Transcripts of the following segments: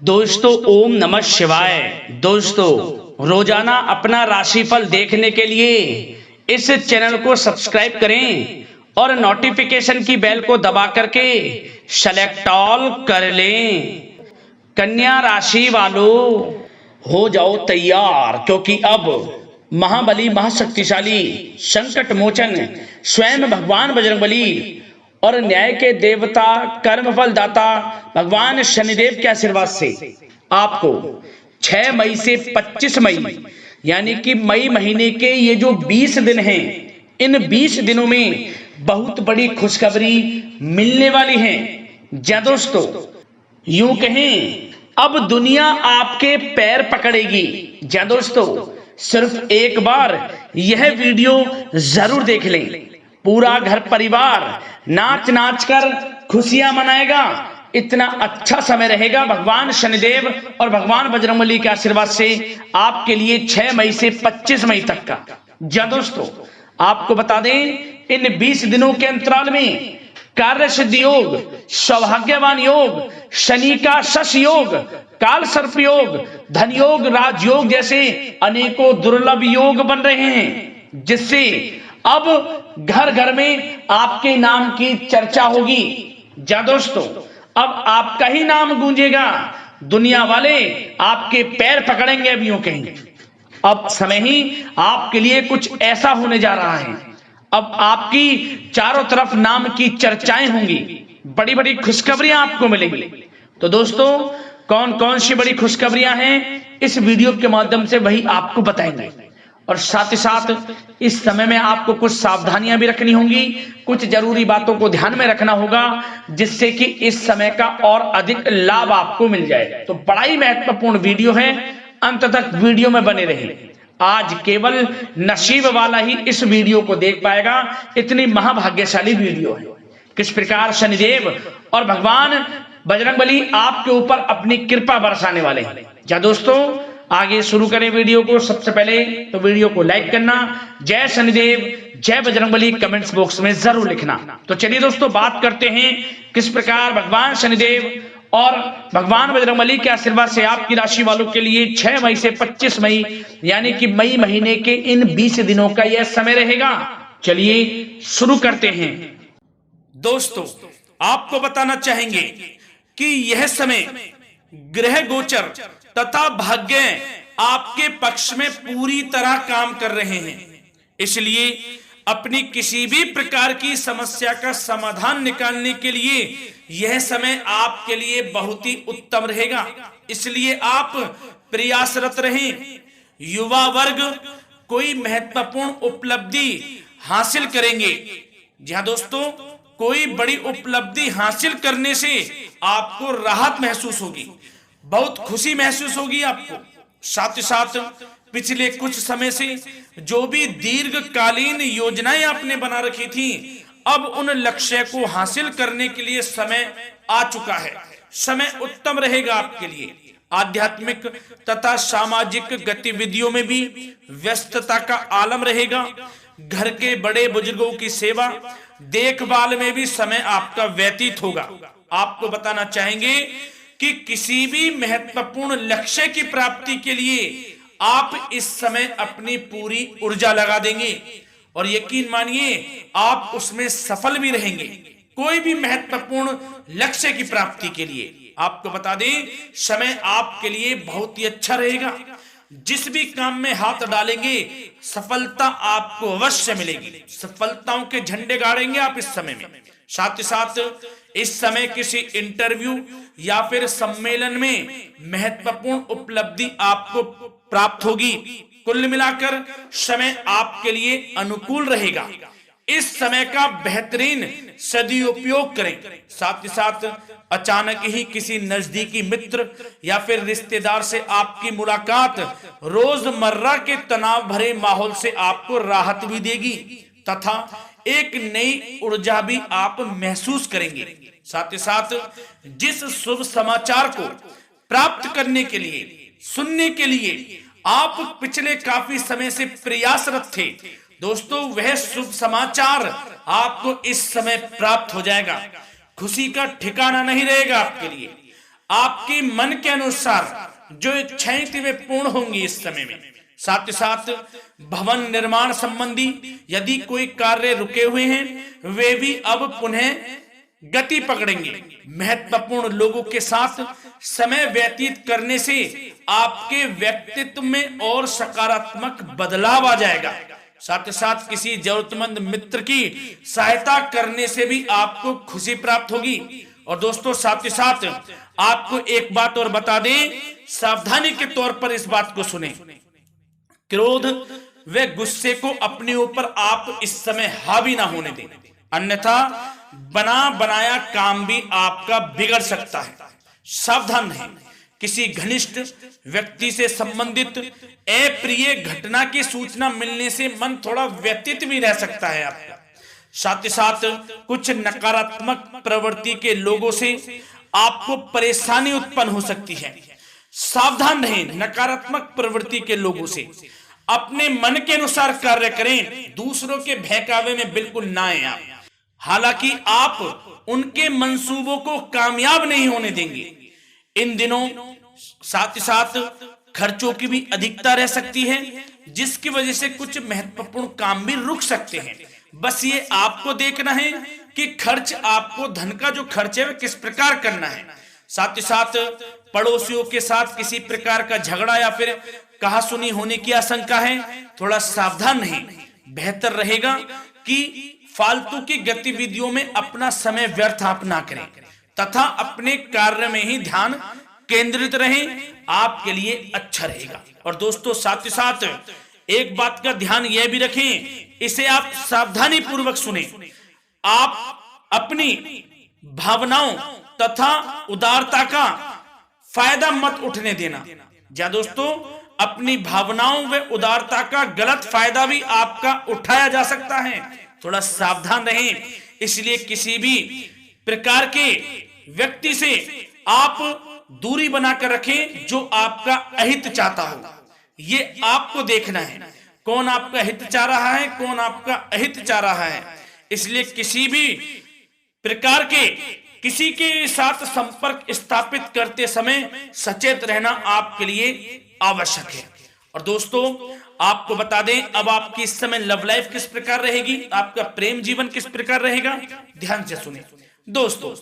दोस्तों ओम नमः शिवाय। दोस्तों रोजाना अपना राशिफल देखने के लिए इस चैनल को सब्सक्राइब करें और नोटिफिकेशन की बेल को दबा करके सेलेक्ट ऑल कर लें। कन्या राशि वालों हो जाओ तैयार, क्योंकि अब महाबली महाशक्तिशाली संकट मोचन स्वयं भगवान बजरंगबली और न्याय के देवता कर्मफल दाता भगवान शनिदेव के आशीर्वाद से आपको 6 मई से 25 मई यानी कि मई महीने के ये जो 20 दिन हैं, इन 20 दिनों में बहुत बड़ी खुशखबरी मिलने वाली है। जी दोस्तों, यूं कहें अब दुनिया आपके पैर पकड़ेगी। जी दोस्तों, सिर्फ एक बार यह वीडियो जरूर देख लें। पूरा घर परिवार नाच नाच कर खुशियां मनाएगा। इतना अच्छा समय रहेगा भगवान शनिदेव और भगवान बजरंगबली के आशीर्वाद से आपके लिए 6 मई से 25 मई तक का। जी दोस्तों, आपको बता दें इन 20 दिनों के अंतराल में कार्य सिद्धि योग, सौभाग्यवान योग, शनि का शश योग, काल सर्प योग, धन योग, राजयोग जैसे अनेकों दुर्लभ योग बन रहे हैं, जिससे अब घर घर में आपके नाम की चर्चा होगी। जा दोस्तों, अब आपका ही नाम गूंजेगा। दुनिया वाले आपके पैर पकड़ेंगे। अब यूं कहें अब समय ही आपके लिए कुछ ऐसा होने जा रहा है। अब आपकी चारों तरफ नाम की चर्चाएं होंगी, बड़ी बड़ी खुशखबरियां आपको मिलेंगी। तो दोस्तों, कौन कौन सी बड़ी खुशखबरियां हैं इस वीडियो के माध्यम से वही आपको बताएंगे। और साथ ही साथ इस समय में आपको कुछ सावधानियां भी रखनी होंगी, कुछ जरूरी बातों को ध्यान में रखना होगा, जिससे कि इस समय का और अधिक लाभ आपको मिल जाए। तो बड़ा ही महत्वपूर्ण वीडियो है, अंत तक वीडियो में बने रहे। आज केवल नसीब वाला ही इस वीडियो को देख पाएगा, इतनी महाभाग्यशाली वीडियो है। किस प्रकार शनिदेव और भगवान बजरंगबली आपके ऊपर अपनी कृपा बरसाने वाले हैं। जा दोस्तों, आगे शुरू करें वीडियो को। सबसे पहले तो वीडियो को लाइक करना, जय शनिदेव जय बजरंगबली कमेंट्स बॉक्स में जरूर लिखना। तो चलिए दोस्तों, बात करते हैं किस प्रकार भगवान शनिदेव और भगवान बजरंगबली के आशीर्वाद से आपकी राशि वालों के लिए 6 मई से 25 मई यानी कि मई महीने के इन 20 दिनों का यह समय रहेगा। चलिए शुरू करते हैं। दोस्तों, आपको बताना चाहेंगे कि यह समय ग्रह गोचर तथा भाग्य आपके पक्ष में पूरी तरह काम कर रहे हैं। इसलिए अपनी किसी भी प्रकार की समस्या का समाधान निकालने के लिए यह समय आपके लिए बहुत ही उत्तम रहेगा। इसलिए आप प्रयासरत रहें। युवा वर्ग कोई महत्वपूर्ण उपलब्धि हासिल करेंगे। जी हाँ दोस्तों, कोई बड़ी उपलब्धि हासिल करने से आपको राहत महसूस होगी, बहुत खुशी महसूस होगी आपको। साथ ही साथ पिछले कुछ समय से जो भी दीर्घकालीन योजनाएं आपने बना रखी थी, अब उन लक्ष्य को हासिल करने के लिए समय आ चुका है। समय उत्तम रहेगा आपके लिए। आध्यात्मिक तथा सामाजिक गतिविधियों में भी व्यस्तता का आलम रहेगा। घर के बड़े बुजुर्गों की सेवा देखभाल में भी समय आपका व्यतीत होगा। आपको बताना चाहेंगे कि किसी भी महत्वपूर्ण लक्ष्य की प्राप्ति के लिए आप इस समय अपनी पूरी ऊर्जा लगा देंगे और यकीन मानिए आप उसमें सफल भी रहेंगे। कोई भी महत्वपूर्ण लक्ष्य की प्राप्ति के लिए आपको बता दें, समय आपके लिए बहुत ही अच्छा रहेगा। जिस भी काम में हाथ डालेंगे सफलता आपको अवश्य मिलेगी। सफलताओं के झंडे गाड़ेंगे आप इस समय में। साथ ही साथ इस समय किसी इंटरव्यू या फिर सम्मेलन में महत्वपूर्ण उपलब्धि आपको प्राप्त होगी। कुल मिलाकर समय आपके लिए अनुकूल रहेगा। इस समय का बेहतरीन सदुपयोग करें। साथ ही साथ अचानक ही किसी नजदीकी मित्र या फिर रिश्तेदार से आपकी मुलाकात रोजमर्रा के तनाव भरे माहौल से आपको राहत भी देगी तथा एक नई ऊर्जा भी आप महसूस करेंगे। साथ ही साथ जिस शुभ समाचार को प्राप्त करने के लिए, सुनने के लिए आप पिछले काफी समय से प्रयासरत थे दोस्तों, वह शुभ समाचार आपको इस समय प्राप्त हो जाएगा। खुशी का ठिकाना नहीं रहेगा आपके लिए। आपके मन के अनुसार जो इच्छाएं थी वे पूर्ण होंगी इस समय में। साथ ही साथ भवन निर्माण संबंधी यदि कोई कार्य रुके हुए हैं वे भी अब पुनः गति पकड़ेंगे। महत्वपूर्ण लोगों के साथ समय व्यतीत करने से आपके व्यक्तित्व में और सकारात्मक बदलाव आ जाएगा। साथ ही साथ किसी जरूरतमंद मित्र की सहायता करने से भी आपको खुशी प्राप्त होगी। और दोस्तों साथ ही साथ आपको एक बात और बता दें, सावधानी के तौर पर इस बात को सुने। क्रोध व गुस्से को अपने ऊपर आप इस समय हावी ना होने दें, अन्यथा बना बनाया काम भी आपका बिगड़ सकता है। सावधान रहें। किसी घनिष्ठ व्यक्ति से संबंधित अप्रिय घटना की सूचना मिलने से मन थोड़ा व्यतीत भी रह सकता है आपका। साथ ही साथ कुछ नकारात्मक प्रवृत्ति के लोगों से आपको परेशानी उत्पन्न हो सकती है। सावधान रहें नकारात्मक प्रवृत्ति के लोगों से। अपने मन के अनुसार कार्य करें, दूसरों के बहकावे में बिल्कुल ना आए आप। हालांकि आप उनके मंसूबों को कामयाब नहीं होने देंगे। इन दिनों साथ ही साथ खर्चों की भी अधिकता रह सकती है, जिसकी वजह से कुछ महत्वपूर्ण काम भी रुक सकते हैं। बस ये आपको देखना है कि खर्च, आपको धन का जो खर्च है वह किस प्रकार करना है। साथ ही साथ पड़ोसियों के साथ किसी प्रकार का झगड़ा या फिर कहासुनी होने की आशंका है, थोड़ा सावधान रहें। बेहतर रहेगा कि फालतू की गतिविधियों में अपना समय व्यर्थ आप ना करें तथा अपने कार्य में ही ध्यान केंद्रित रहें, आपके लिए अच्छा रहेगा। और दोस्तों साथ ही साथ एक बात का ध्यान यह भी रखें, इसे आप सावधानी पूर्वक सुने। आप अपनी भावनाओं तथा उदारता का फायदा मत उठने देना। या दोस्तों अपनी भावनाओं व उदारता का गलत फायदा भी आपका उठाया जा सकता है, थोड़ा सावधान रहें। इसलिए किसी भी प्रकार के व्यक्ति से आप दूरी बनाकर रखें जो आपका अहित चाहता हो। ये आपको देखना है कौन आपका हित चाह रहा है, कौन आपका अहित चाह रहा है। इसलिए किसी भी प्रकार के किसी के साथ संपर्क स्थापित करते समय सचेत रहना आपके लिए आवश्यक है। और दोस्तों आपको बता दें, अब आपकी इस समय लव लाइफ किस प्रकार रहेगी, आपका प्रेम जीवन किस प्रकार रहेगा, ध्यान से सुने। दोस्तों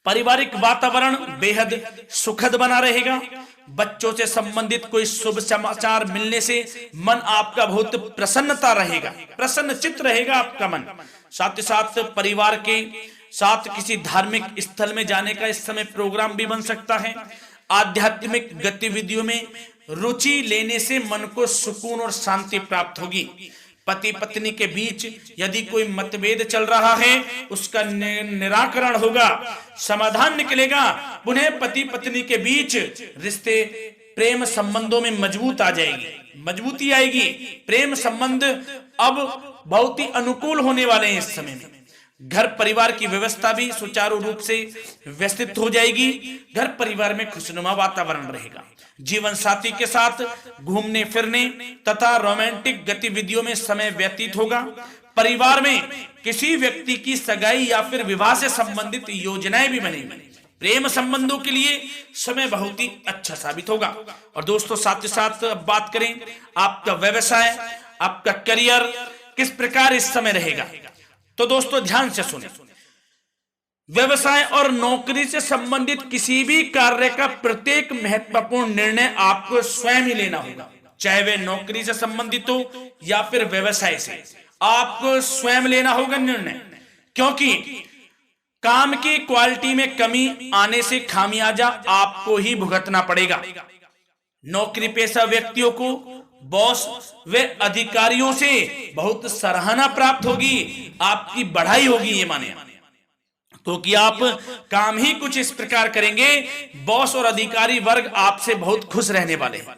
पारिवारिक वातावरण बेहद सुखद बना रहेगा। बच्चों से संबंधित कोई शुभ समाचार मिलने से मन आपका बहुत प्रसन्नता रहेगा, प्रसन्न चित्त रहेगा आपका मन। साथ ही साथ परिवार के साथ किसी धार्मिक स्थल में जाने का इस समय प्रोग्राम भी बन सकता है। आध्यात्मिक गतिविधियों में रुचि लेने से मन को सुकून और शांति प्राप्त होगी। पति पत्नी के बीच यदि कोई मतभेद चल रहा है उसका निराकरण होगा, समाधान निकलेगा। पुनः पति पत्नी के बीच रिश्ते प्रेम संबंधों में मजबूती आएगी। प्रेम संबंध अब बहुत ही अनुकूल होने वाले हैं इस समय में। घर परिवार की व्यवस्था भी सुचारू रूप से व्यवस्थित हो जाएगी। घर परिवार में खुशनुमा वातावरण रहेगा। जीवन साथी के साथ घूमने फिरने तथा रोमांटिक गतिविधियों में समय व्यतीत होगा। परिवार में किसी व्यक्ति की सगाई या फिर विवाह से संबंधित योजनाएं भी बनेंगी। प्रेम संबंधों के लिए समय बहुत ही अच्छा साबित होगा। और दोस्तों साथ ही साथ बात करें आपका व्यवसाय, आपका करियर किस प्रकार इस समय रहेगा, तो दोस्तों ध्यान से सुने। व्यवसाय और नौकरी से संबंधित किसी भी कार्य का प्रत्येक महत्वपूर्ण निर्णय आपको स्वयं ही लेना होगा, चाहे वे नौकरी से संबंधित हो या फिर व्यवसाय से। आपको स्वयं लेना होगा निर्णय, क्योंकि काम की क्वालिटी में कमी आने से खामियाजा आपको ही भुगतना पड़ेगा। नौकरी पेशा व्यक्तियों को बॉस व अधिकारियों से बहुत सराहना प्राप्त होगी, आपकी बढ़ाई होगी, ये माने, क्योंकि आप काम ही कुछ इस प्रकार करेंगे, बॉस और अधिकारी वर्ग आपसे बहुत खुश रहने वाले हैं।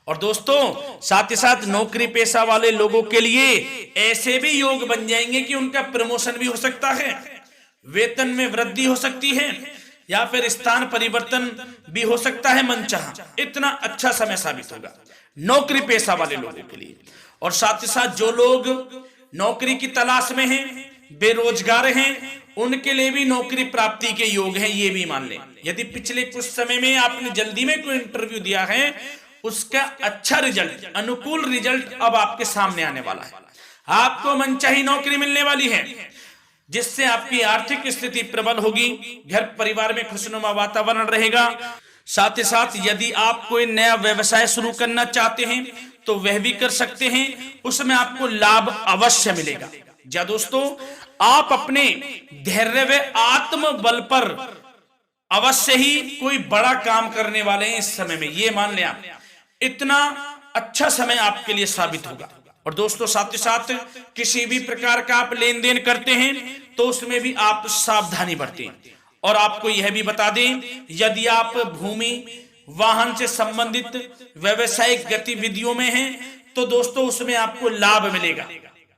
और दोस्तों साथ ही साथ नौकरी पेशा वाले लोगों के लिए ऐसे भी योग बन जाएंगे कि उनका प्रमोशन भी हो सकता है, वेतन में वृद्धि हो सकती है, या फिर स्थान परिवर्तन भी हो सकता है मनचाहा। इतना अच्छा समय साबित होगा नौकरी पेशा वाले लोगों के लिए। और साथ ही साथ जो लोग नौकरी की तलाश में हैं बेरोजगार हैं उनके लिए भी नौकरी प्राप्ति के योग हैं, ये भी मान लें। यदि पिछले कुछ समय में आपने जल्दी में कोई इंटरव्यू दिया है, उसका अच्छा रिजल्ट, अनुकूल रिजल्ट अब आपके सामने आने वाला है। आपको मनचाही नौकरी मिलने वाली है, जिससे आपकी आर्थिक स्थिति प्रबल होगी, घर परिवार में खुशनुमा वातावरण रहेगा। साथ ही साथ यदि आप कोई नया व्यवसाय शुरू करना चाहते हैं तो वह भी कर सकते हैं, उसमें आपको लाभ अवश्य मिलेगा। जा दोस्तों, आप अपने धैर्य व आत्मबल पर अवश्य ही कोई बड़ा काम करने वाले हैं इस समय में, ये मान लें आप। इतना अच्छा समय आपके लिए साबित होगा। और दोस्तों, साथ ही साथ किसी भी प्रकार का आप लेन देन करते हैं तो उसमें भी आप सावधानी बरतें। और आपको यह भी बता दें, यदि आप भूमि वाहन से संबंधित व्यवसायिक गतिविधियों में हैं तो दोस्तों उसमें आपको लाभ मिलेगा।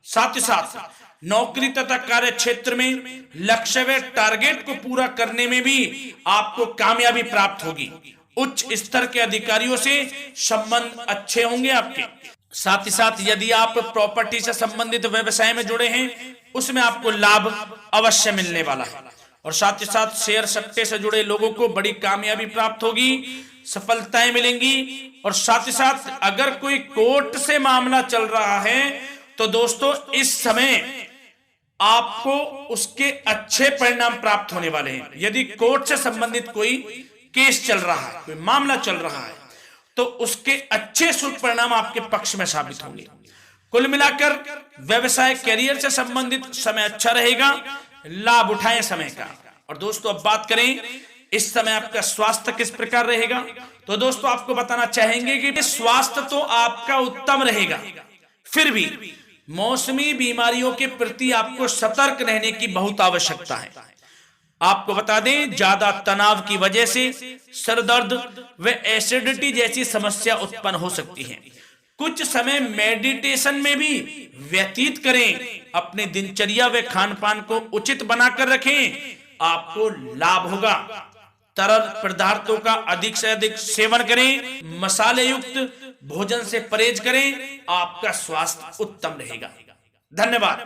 साथ ही साथ नौकरी तथा कार्य क्षेत्र में लक्ष्य व टारगेट को पूरा करने में भी आपको कामयाबी प्राप्त होगी। उच्च स्तर के अधिकारियों से संबंध अच्छे होंगे आपके। साथ ही साथ यदि आप प्रॉपर्टी से संबंधित व्यवसाय में जुड़े हैं, उसमें आपको लाभ अवश्य मिलने वाला है। और साथ ही साथ शेयर सट्टे से जुड़े लोगों को बड़ी कामयाबी प्राप्त होगी, सफलताएं मिलेंगी। और साथ ही साथ अगर कोई कोर्ट से मामला चल रहा है तो दोस्तों इस समय आपको उसके अच्छे परिणाम प्राप्त होने वाले हैं। यदि कोर्ट से संबंधित कोई केस चल रहा है, कोई मामला चल रहा है, तो उसके अच्छे शुभ परिणाम आपके पक्ष में साबित होंगे। कुल मिलाकर व्यवसाय करियर से संबंधित समय अच्छा रहेगा, लाभ उठाएं समय का। और दोस्तों, अब बात करें इस समय आपका स्वास्थ्य किस प्रकार रहेगा, तो दोस्तों आपको बताना चाहेंगे कि स्वास्थ्य तो आपका उत्तम रहेगा, फिर भी मौसमी बीमारियों के प्रति आपको सतर्क रहने की बहुत आवश्यकता है। आपको बता दें, ज्यादा तनाव की वजह से सर दर्द व एसिडिटी जैसी समस्या उत्पन्न हो सकती है। कुछ समय मेडिटेशन में भी व्यतीत करें, अपने दिनचर्या व खान पान को उचित बनाकर रखें, आपको लाभ होगा। तरल पदार्थों का अधिक से अधिक सेवन करें, मसाले युक्त भोजन से परहेज करें, आपका स्वास्थ्य उत्तम रहेगा। धन्यवाद।